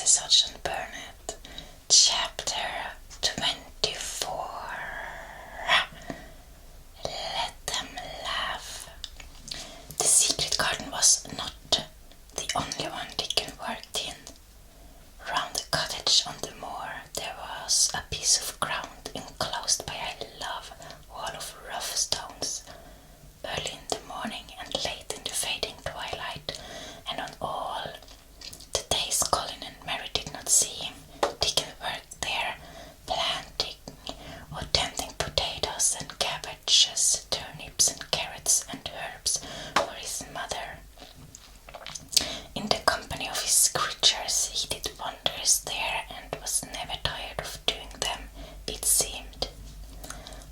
Sergeant Burnett, Chapter 24. Let them laugh. The secret garden was not the only one Dickon worked in. Round the cottage on the moor there was a piece of ground enclosed by a wall of rough stones. Early in the morning and late in the fading twilight, and on all the days Colin and Mary did not see him, Dickon worked there, planting or tending potatoes and cabbages, turnips and carrots and herbs for his mother. In the company of his creatures he did wonders there and was never tired of doing them, it seemed.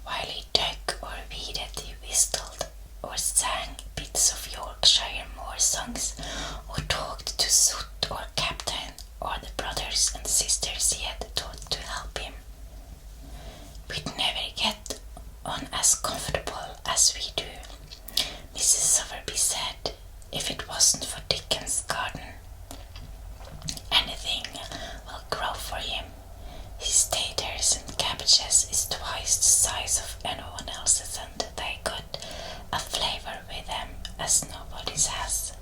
While he dug or weeded, he whistled or sang bits of Yorkshire moor songs, or talked to Soot or Captain or the brothers and sisters he had taught to help him. We'd never get on as comfortable as we do, Mrs. Sowerby said, if it wasn't for Dickon's garden. Anything will grow for him. His taters and cabbages is twice the size of anyone else's, and they got a flavour with them as nobody's has.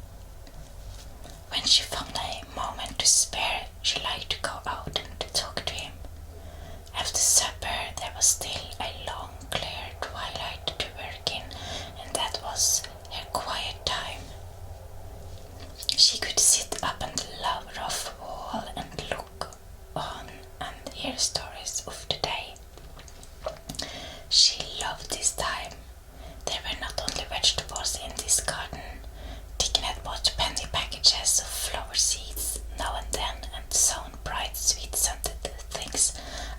When she found a moment to spare, she liked to go out and talk to him. After supper there was still a long clear twilight to work in, and that was her quiet time. She could sit up on the rough wall and look on and hear stories of the day. She loved this time. There were not only vegetables in this garden. Dickon had bought penny packages of flower seeds now and then, and sown bright sweet-scented things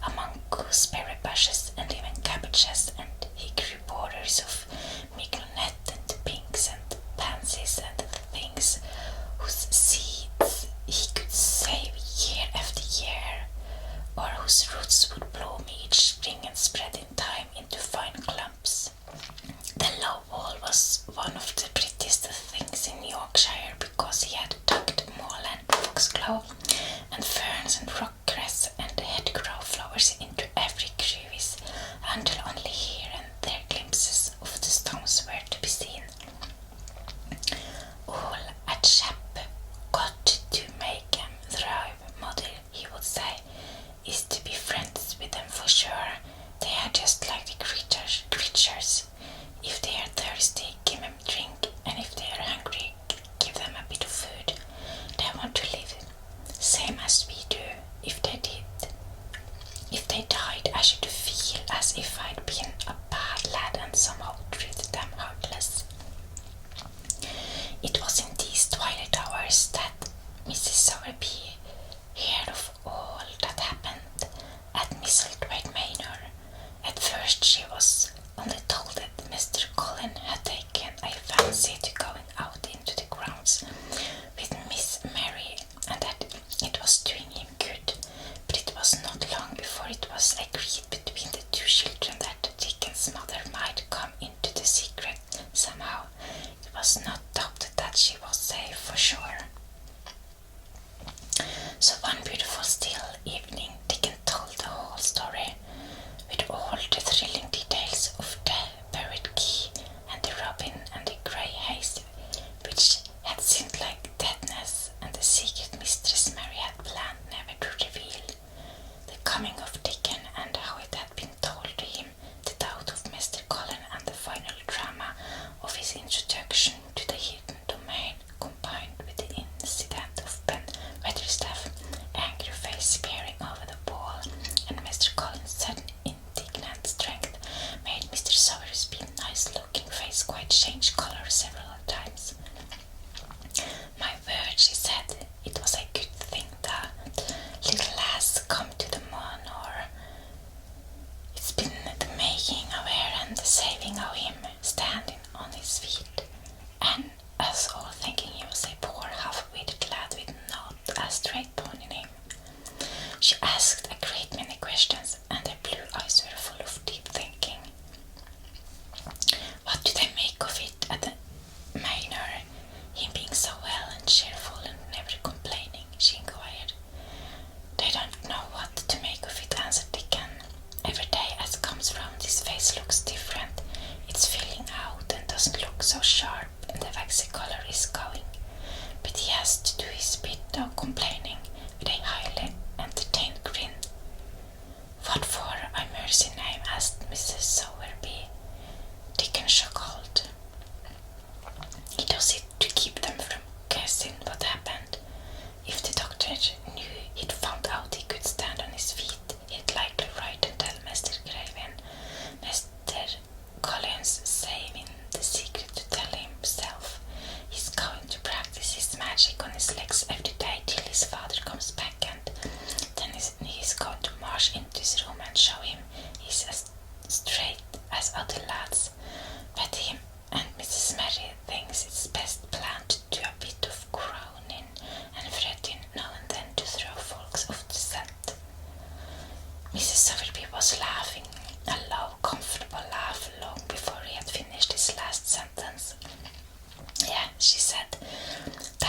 among gooseberry bushes and even cabbages, and he grew borders of mignonette and pinks and pansies and things whose seeds he could save year after year, or whose roots would bloom each spring and spread in time into fine clumps. The low wall was one of the prettiest things in Yorkshire, because he had tucked moorland foxglove and ferns and rockgrass and hedgerow flowers into every crevice, until only here and there glimpses of the stones were to be seen. All a chap got to make 'em thrive, Mother, he would say, is to be friends with them for sure. They are just like the creatures. If they are thirsty, give them drink, and if they are hungry, give them a bit of food. They want to live, same as we do. If they died, I should feel as if I'd been a bad lad and somehow treated them heartless. It was in these twilight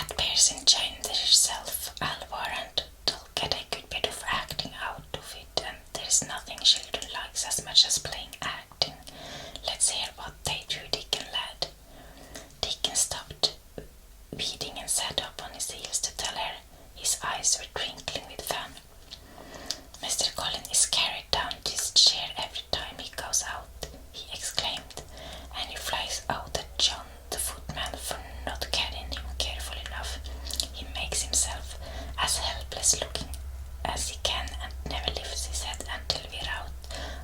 that person joined herself. I'll warrant they'll get a good bit of acting out of it, and there's nothing children likes as much as playing acting. Let's hear what they do, Deacon lad. Deacon stopped weeding and sat up on his heels to tell her. His eyes were twinkling with fun. Mr. Colin is carried down to his chair every time he goes out, he exclaimed, and he flies out at John, the footman, for not carrying him careful enough. He makes himself as helpless looking as he can and never lifts his head until we're out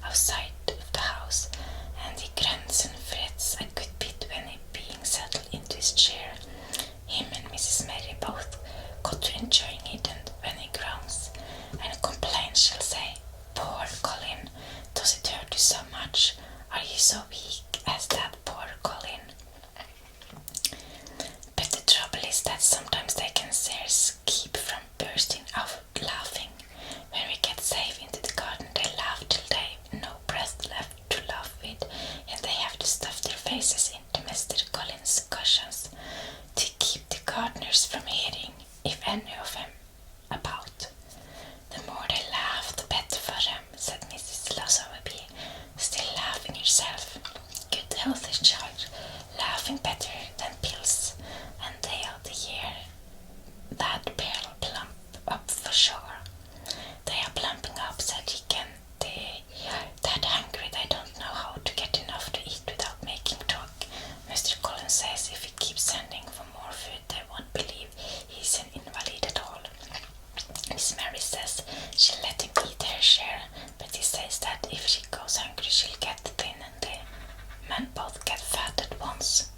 of sight of the house, and he grunts and frets a good bit when he being settled into his chair. Him and Mrs. Mary both got to enjoying it, and when he groans and complains, she'll say, "Poor Colin, does it hurt you so much? Are you so weak as that, poor Colin?" But the trouble is that sometimes they can scarce keep from bursting out laughing. When we get safe into the garden, they laugh till they've no breath left to laugh with, and they have to stuff their faces into Mr. Colin's cushions to keep the gardeners from hearing, if any of them about. The more they laugh, the better for them, said Mrs. Sowerby, still laughing herself. Good healthy child, laughing better than pills, and they are the year that pair'll plump up for sure. They are plumping up, said Deacon. They are that hungry they don't know how to get enough to eat without making talk. Mr. Collins says if he keeps sending for more food, they won't believe he's an invalid at all. Miss Mary says she'll let him eat her share, but he says that if she goes hungry, she'll get thin, and the men both get fat at once.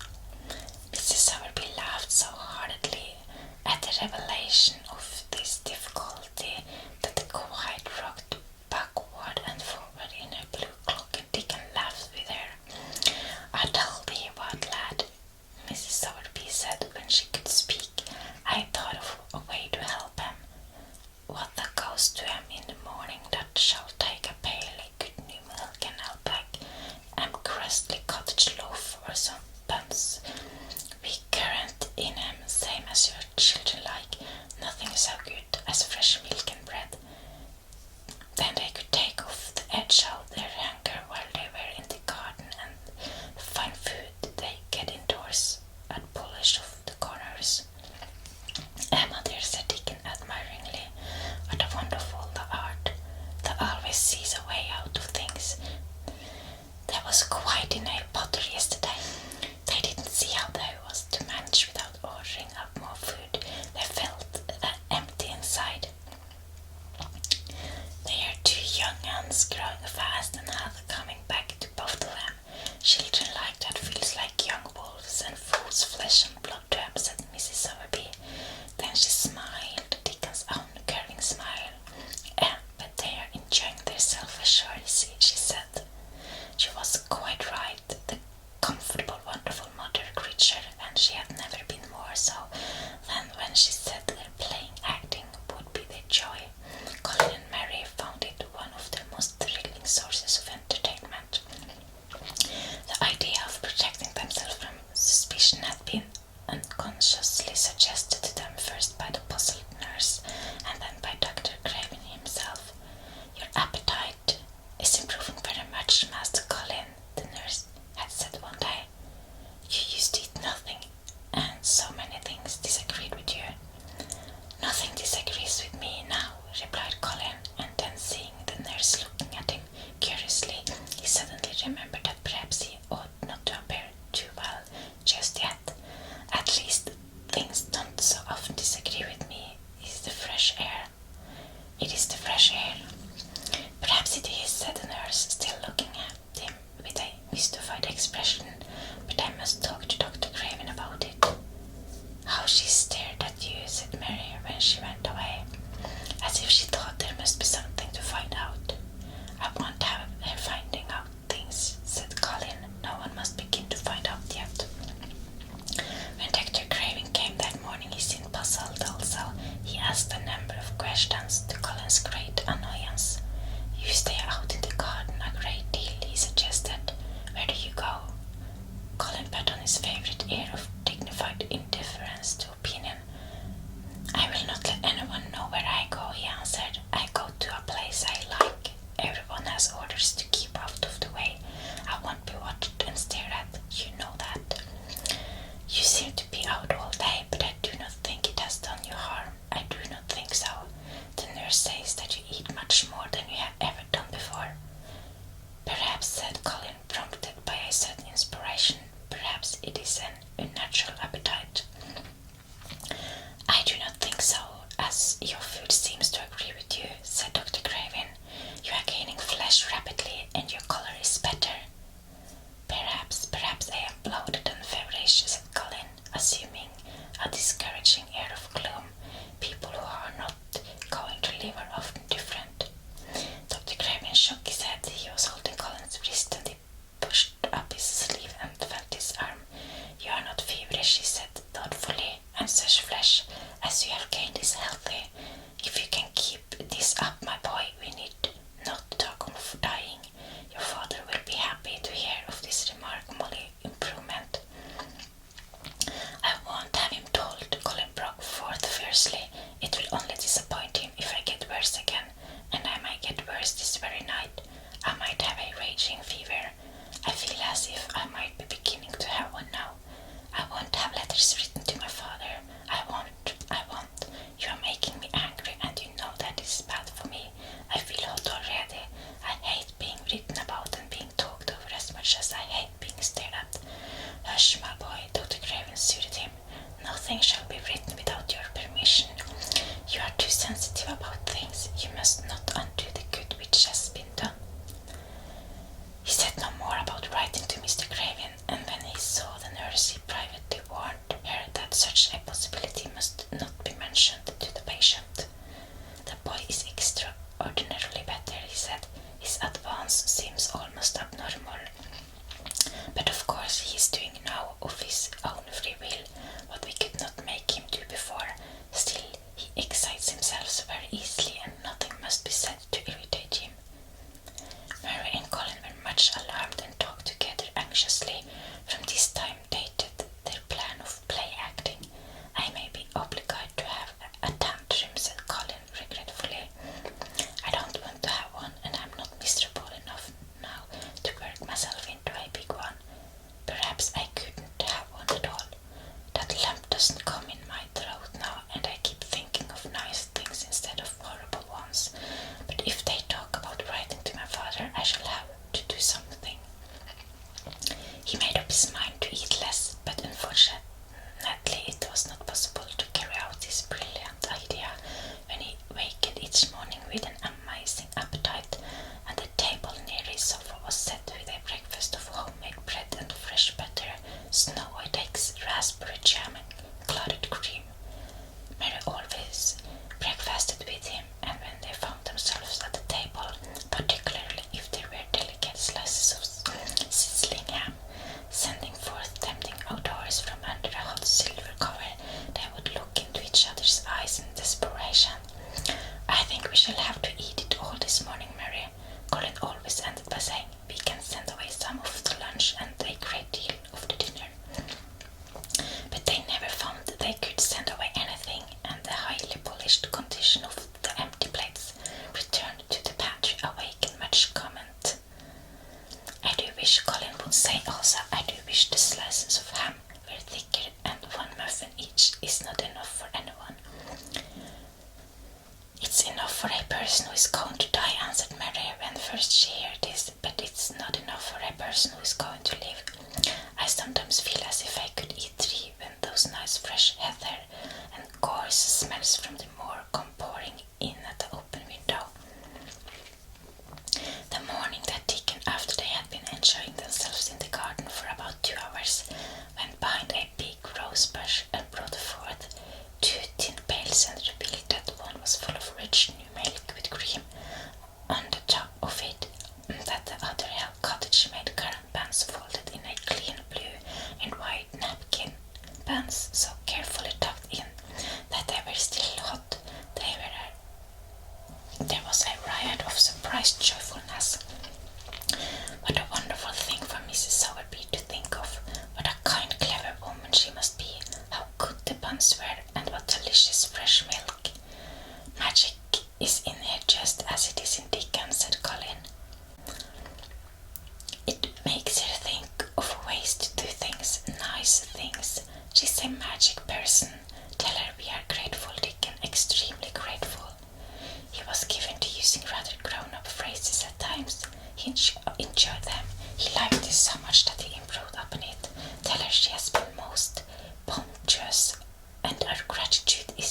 Mrs. Sowerby laughed so heartily at the revelation of this difficulty that the quite rocked backward and forward in her blue cloak, and Deacon laughed with her. "I tell thee what, lad," Mrs. Sowerby said when she could speak, "I thought of a way to help him. What that goes to him in the morning that shall take a pail of good new milk and I'll bake crustly cottage loaf or some buns with currant in 'em, same as your children like. Nothing so good as fresh milk and bread. Then they could take off the edge of their hunger while they were in the garden, and the fine food they get indoors and polish off the corners." "Emma dear," said Deacon admiringly, "what a wonderful the art that always sees a way out of things. There was quite in a potter yesterday. They didn't see how they was to manage without ordering up more food. They felt empty inside. They are two young uns growing fast and health coming back to both of them. Children like that feels like young wolves and fools flesh and blood to 'em," said Mrs. Sowerby. Then she smiled, Deacon's own curving smile. "But they are enjoying themselves assuredly," she said. She was quite right, the comfortable, wonderful mother creature, and she had never been more so than when she said their playing acting would be their joy. Colin and Mary found it one of their most thrilling sources of entertainment. The idea of protecting themselves from suspicion had been unconsciously suggested to them first by the puzzled nurse and then by Dr. Craven himself. "Your appetite is improving very much, Master Colin," the nurse had said one day. "You used to eat nothing, and so many things disagreed with you." "Nothing disagrees with me now," replied Colin, and then seeing the nurse looking at him curiously, he suddenly remembered that perhaps he ought not to appear too well just yet. "At least things don't so often disagree with me. Is the fresh air." "It is the fresh air." "Perhaps it is," said the nurse, still looking at him with a mystified expression, "but I must talk to Dr. Craven about it." "How she stared at you," said Mary when she went away, as if she thought there must be something to find out. "I won't have her finding out things," said Colin. "No one must begin to find out yet." When Dr. Craven came that morning, he seemed puzzled also. He asked a number of questions, to Colin's great annoyance. "You stay out in the garden a great deal," he suggested. "Where do you go?" Colin put on his favorite air of dignified indifference to opinion. I do not think so, as your food seems to agree with you, said Dr. Craven. You are gaining flesh rapidly and your color is better. Perhaps I am bloated and feverish, said Colin, assuming a discouraging air of gloom. People who are not going to live are often different. Dr. Craven shook his head. He was holding Colin's wrist and he pushed up his sleeve and felt his arm. You are not feverish, he said thoughtfully, and such flesh as you have gained is healthy. If you can keep this up, my boy, we need not talk of dying. Your father will be happy to hear of this remarkable improvement. I won't have him told, Colin broke forth fiercely. It will only disappoint him if I get worse again, and I might get worse this very night. I might have a raging fever. I feel as if I might be beginning to have one now. I won't have letters written to my father. I won't. You are making me angry, and you know that is bad for me. I feel hot already. I hate being written about and being talked over as much as I hate being stared at. Hush, my boy, Dr. Craven soothed him. Nothing shall be written without your permission. You are too sensitive about things. You must not undo the good which has been done. He said no more about writing to Mr. Craven, and when he saw the nurse, he privately warned her that such a possibility must not be mentioned to the patient. The boy is extraordinarily better, he said. His advance seems almost abnormal. But of course he is doing now of his own free will what we could not make him do before. Still, he excites himself so very easily, and nothing must be said to irritate him. Mary and Colin were much alarmed and talked together anxiously. From this time dated their plan of play acting. I may be obliged to have a tantrum, said Colin regretfully. I don't want to have one, and I'm not miserable enough now to work myself into a big one. Perhaps I couldn't have one at all. That lump doesn't come in my throat now, and I keep thinking of nice things instead of horrible ones. But if they talk about writing to my father, I shall have to do something. He made up his mind to eat less, but unfortunately it was not possible to carry out his brilliant idea when he wakened each morning with an amazing appetite, and the table near his sofa was set with a breakfast of homemade bread and fresh butter, snow white eggs, raspberry jam, and clotted cream. Mary always breakfasted with him, and when they found themselves at the table, particularly if there were delicate slices of sizzling ham, sending forth tempting odors from under a hot silver cover, they would look into each other's eyes in desperation. I think we shall have to eat it all this morning, Mary. Colin always ended by saying, we can send away some of the lunch and a great deal of the dinner. But they never found they could send away anything, and the highly polished condition of the empty plates returned to the pantry awakened much comment. I do wish, Colin would say also, I do wish the slices of ham were thicker, and one muffin each is not enough for anyone. It's enough for a person who is going to die, answered Mary when first she heard this, but it's not enough for a person who is going to live. I sometimes feel as if I could eat 3 when those nice fresh heather and gorse smells from the moor come pouring in at the open window. The morning that Deacon, after they had been enjoying themselves in the garden for about 2 hours, went behind a big rose bush and brought forth 2 tin pails and revealed that one was full of rich new milk with cream on the top of it, and that the other held cottage-made currant buns folded in a clean blue and white napkin, buns so carefully tucked in that they were still hot. There was a riot of surprised joyfulness. What a wonderful thing for Mrs. Sowerby to think of. What a kind, clever woman she must be. How good the buns were, and what delicious fresh milk. Magic is in here just as it is in Dickens, said Colin. It makes her think of ways to do things, nice things. She's a magic person. Tell her we are grateful, Dickon, extremely grateful. He was given to using rather grown-up phrases at times. He enjoyed them. He liked this so much that he improved upon it. Tell her she has been most punctuous, and our gratitude is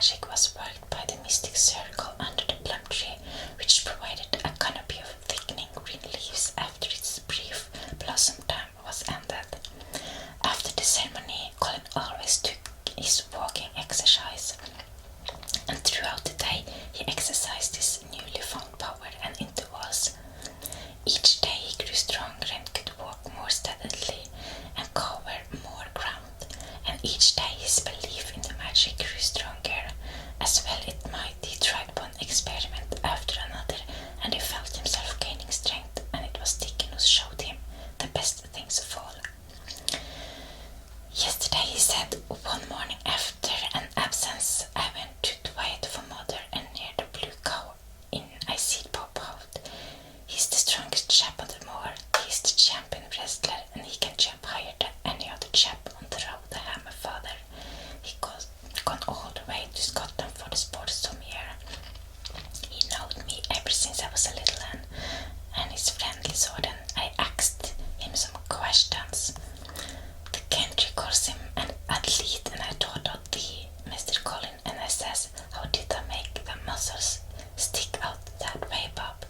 magic was worked by the mystic circle under the plum tree, which provided a canopy of thickening green leaves after its brief blossom time was ended. After the ceremony, Colin always took his walking exercise, and throughout the day he exercised his newly found power and intervals. Each day he grew stronger and could walk more steadily and cover more ground, and each day his belief in the magic grew stronger. As well it might, he tried one experiment after another, and he felt himself gaining strength, and it was Dickon who showed him the best things of all. Yesterday, he said, one morning after an absence, I went to wait for mother, and near the blue cow inn I see pop out. He's the strongest chap on the moor, he's the champion wrestler, and he can jump higher than any other chap on the road, the hammer father. He gone all the way to Scotland for the sport some year. He knowed me ever since I was a little one, and his friendly sort, and I asked him some questions. The country calls him an athlete, and I thought of the Mr. Colin, and I says, how did I make the muscles stick out that way, Bob?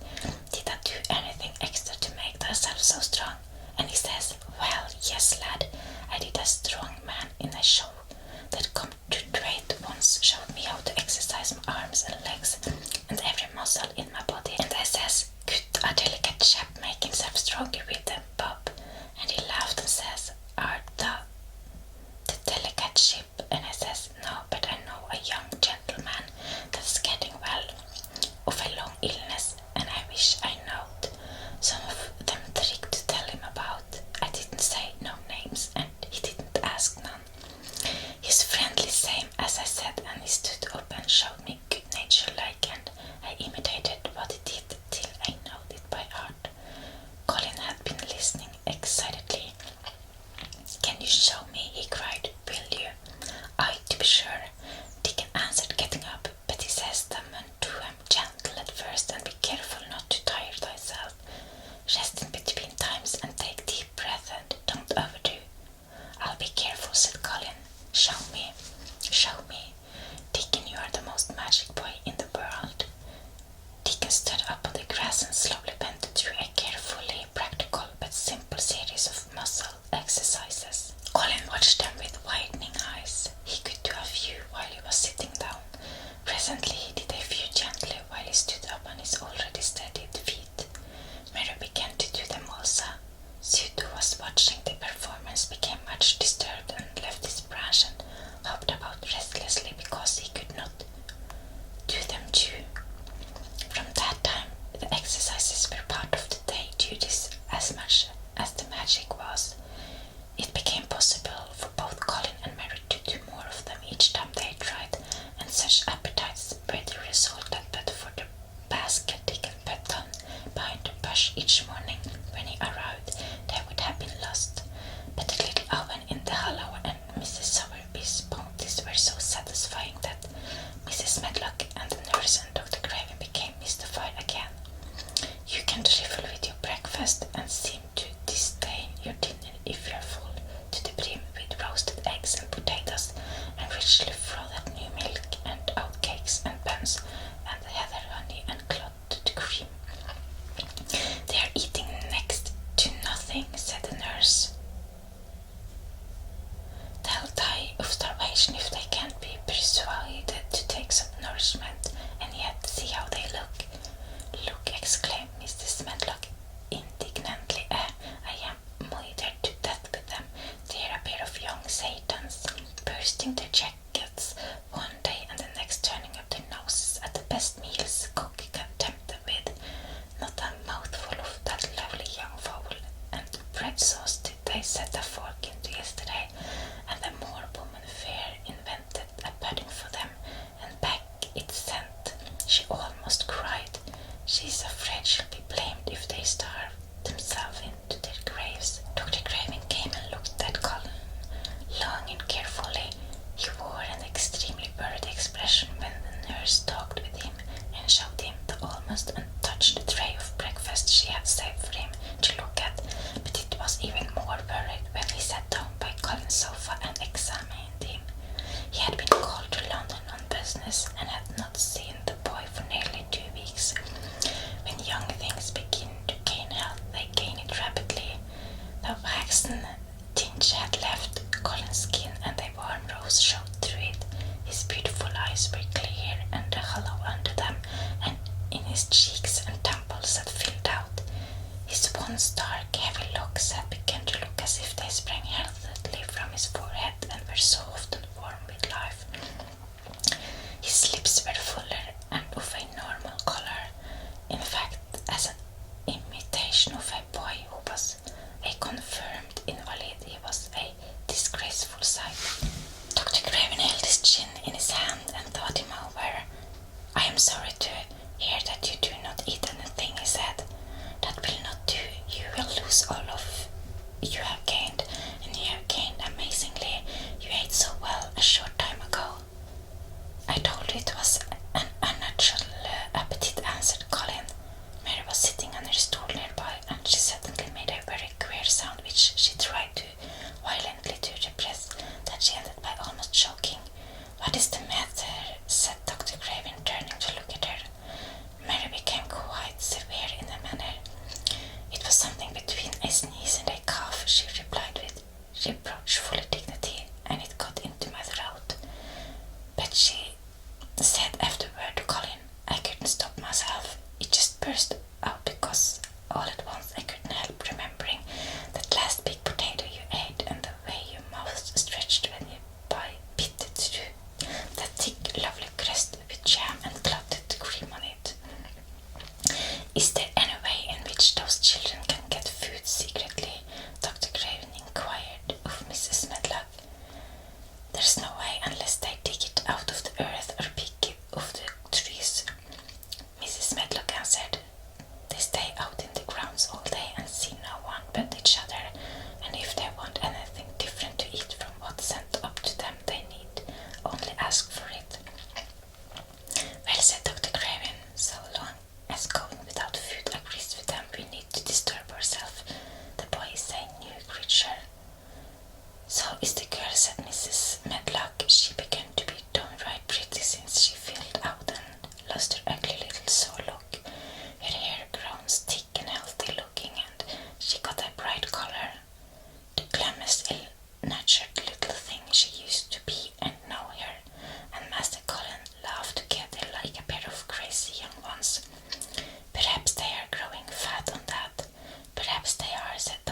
Did I do anything extra to make myself so strong? And he says, well, yes, lad, I did. A strong man in a show that come to trade once showed me how to exercise my arms and legs and every muscle in my body. And I says, could a delicate chap make himself stronger with them, Bob? And he laughed and says, art thou the delicate ship? And I says, no, but I know a young gentleman that's getting well of a long illness, and I wish I knowed some of them trick to tell him about. I didn't say no names, and he didn't ask none. He's friendly same as I said, and he stood up and showed me good nature like, and I imitated what he did till I knowed it by heart. Colin had been listening excitedly. Can you show me? He cried. Will you? Aye, to be sure. Dickon answered, getting up, but he says them and do 'em gentle at first, and be careful not to tire thyself. Rest in between times and take deep breath, and don't overdo. I'll be careful, said Colin. Show me. Show me. Dickon, you are the most magic boy in the world. Dickon stood up on the grass and slowly bent through a carefully practical but simple series of muscle exercises. Colin watched them with widening eyes. He could do a few while he was sitting down. Presently he did a few gently while he stood up on his already steadied feet. Mary began to do them also. Sud, who was watching the performance, became much disturbed and left his branch and hopped about restlessly because he could not do them too. From that time the exercises were part of the day duties as much as the magic was. It became possible for both Colin and Mary to do more of them each time they tried, and such appetites were the result that but for the basket Dickon put on behind the bush each morning when he arrived, they would have been lost. But the little oven in the hollow and Mrs. Sowerby's bounties were so satisfying that Mrs. Medlock and the nurse and Dr. Craven became mystified again. You can trifle with your breakfast and seem to disdain your dinner if you're full to the brim with roasted eggs and potatoes and richly frothed new milk and oatcakes and buns and heather honey and clotted cream. They are eating next to nothing, said the nurse. They'll die of starvation if they can't be persuaded to take some nourishment, and yet see how they look. Look, exclaimed Mrs. Medlock indignantly. I am moithered to death with them. They're a pair of young satans, bursting their jackets one day and the next turning up their noses at the best meals cook can tempt them with. Not a mouthful of that lovely young fowl, and bread sauce did they set a fork into yesterday, and the Moor woman fair invented a pudding for them, and back it sent. She almost cried. She's afraid she'll be blamed if they starve themselves into their graves. Dr. Craven came and looked at Colin long and carefully. He wore an extremely worried expression when the nurse talked with him and showed him the almost untouched tray of breakfast she had saved for him to look at, but it was even more worried when he sat down by Colin's sofa and examined him. He had been called to London on business nervous and had not seen the boy for nearly 2 weeks. When young things begin to gain health, they gain it rapidly. The waxen tinge had left Colin's skin, and a warm rose showed through it. His beautiful eyes were clear and hollow under them, and in his cheeks and temples had filled out. His once dark, heavy locks had begun to look as if they sprang healthily from his forehead and were soft and warm with life. His lips were fuller and of a normal color, in fact, as an imitation of a boy who was a confirmed invalid. He was a disgraceful sight. Dr. Craven held his chin in his hand and thought him over. "I am sorry to hear that you do not eat anything," he said. "That will not do. You will lose all of you have gained, and you have gained amazingly. You ate so well a short time ago." "I told you it was an unnatural appetite," answered Colin. Mary was sitting on her stool nearby, and she suddenly made a very queer sound which she tried violently to repress, that she ended by almost choking. "What is the matter?" said Dr. Craven, turning to look at her. Mary became quite severe in her manner. "It was something between a sneeze and a cough," she replied with reproachful dignity, "and it got into my throat." But she said afterward to Colin, "I couldn't stop myself. It just burst out because all at once I couldn't help remembering that last big potato you ate and the way your mouth stretched when you bit it through that thick, lovely crust with jam and clotted cream on it." "Is there any way in which those children can get food secretly?" Dr. Craven inquired of Mrs. Medlock. "There's no way unless they dig it out of the earth or pick it off the trees," Mrs. Medlock answered. "They stay out in the grounds all day and see no one but each other, and if they want anything different to eat from what's sent up to them, they need only ask for it." "Well," said Dr. Craven, "so long as going without food agrees with them, we need to disturb ourselves. The boy is a new creature." "So is the girl," said Mrs. Medlock. "She began to be downright pretty since she filled out and lost her ugly little sore look. Her hair grown thick and healthy looking, and she got a bright color. The glamorous, ill-natured little thing she used to be, and now her and Master Colin laugh together like a pair of crazy young ones." "Perhaps they are growing fat on that." "Perhaps they are," said